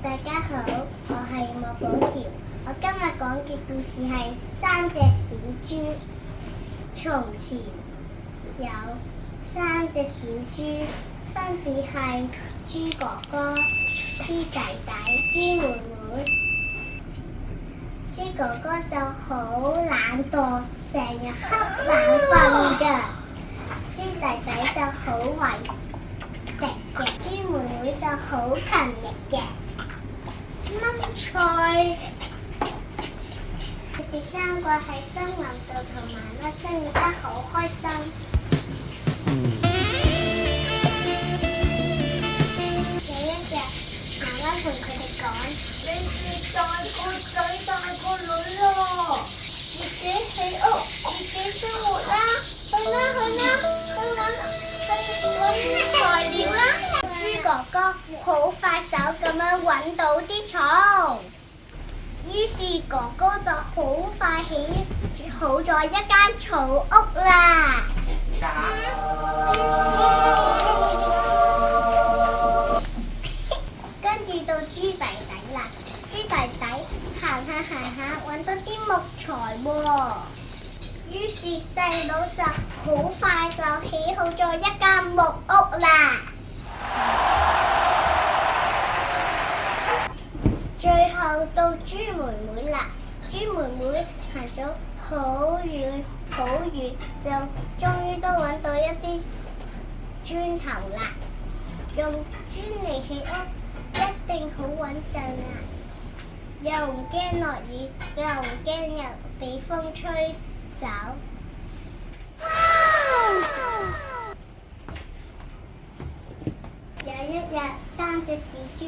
大家好，我係莫寶橋。我今日講嘅故事係三隻小豬。從前有三隻小豬，分別係豬哥哥、豬弟弟、豬妹妹。豬哥哥就好懶惰，成日瞌眼瞓㗎。豬弟弟就好為食嘅，豬妹妹就好勤力嘅。掹菜，佢哋三個喺森林度同媽媽生活得好開心。有一日，媽媽同佢哋講：你哋大個仔大個女咯，自己起屋，自己生活啦，去揾材料啦。豬哥哥好快手咁樣揾到啲草，於是哥哥就好快起好咗一間草屋啦。跟住到豬弟弟啦，豬弟弟行下揾到啲木材喎，於是細佬就好快就起好咗一間木屋啦。最後到豬妹妹啦，豬妹妹行咗好遠，就終於都揾到一啲磚頭啦。用磚嚟起屋一定好穩陣啊！又唔驚落雨，又唔驚俾風吹走。有一日，三隻小豬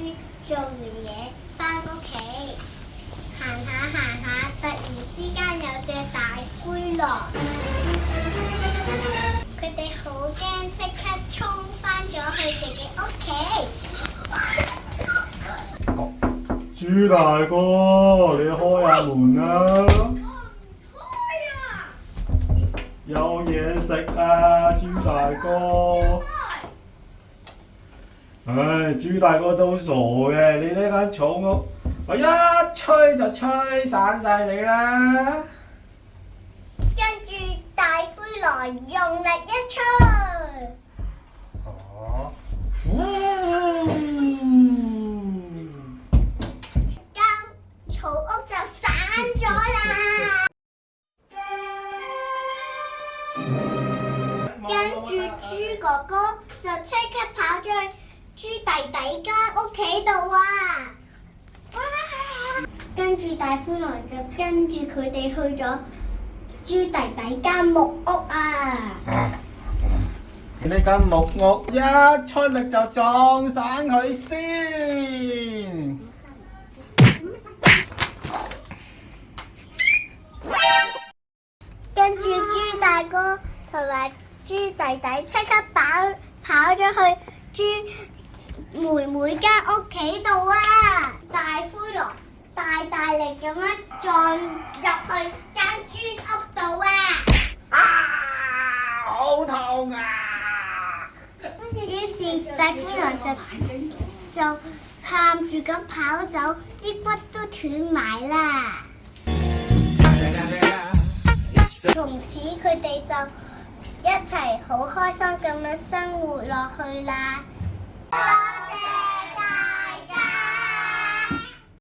做完嘢返屋企，行下，突然之間有隻大灰狼，佢哋好驚，即刻衝返咗去自己屋企。豬大哥，你開下門啦！開啊！有嘢食啊，豬大哥！唉，豬大哥都傻嘅，你呢間草屋，我一吹就吹散晒你啦！跟住大灰狼用力一吹，間草屋就散咗啦。跟住豬哥哥就即刻跑咗去豬弟弟間屋企度啊！跟住大灰狼就跟住佢哋去咗豬弟弟間木屋啊！呢間木屋一出力就撞散佢先。跟住豬大哥同埋豬弟弟即刻跑咗去豬妹妹間屋企度啊！大灰狼大力咁樣撞入去間磚屋度啊！好痛啊！於是大灰狼就喊住咁跑走，啲骨都斷埋啦。從此佢哋就一齊好開心咁樣生活落去啦。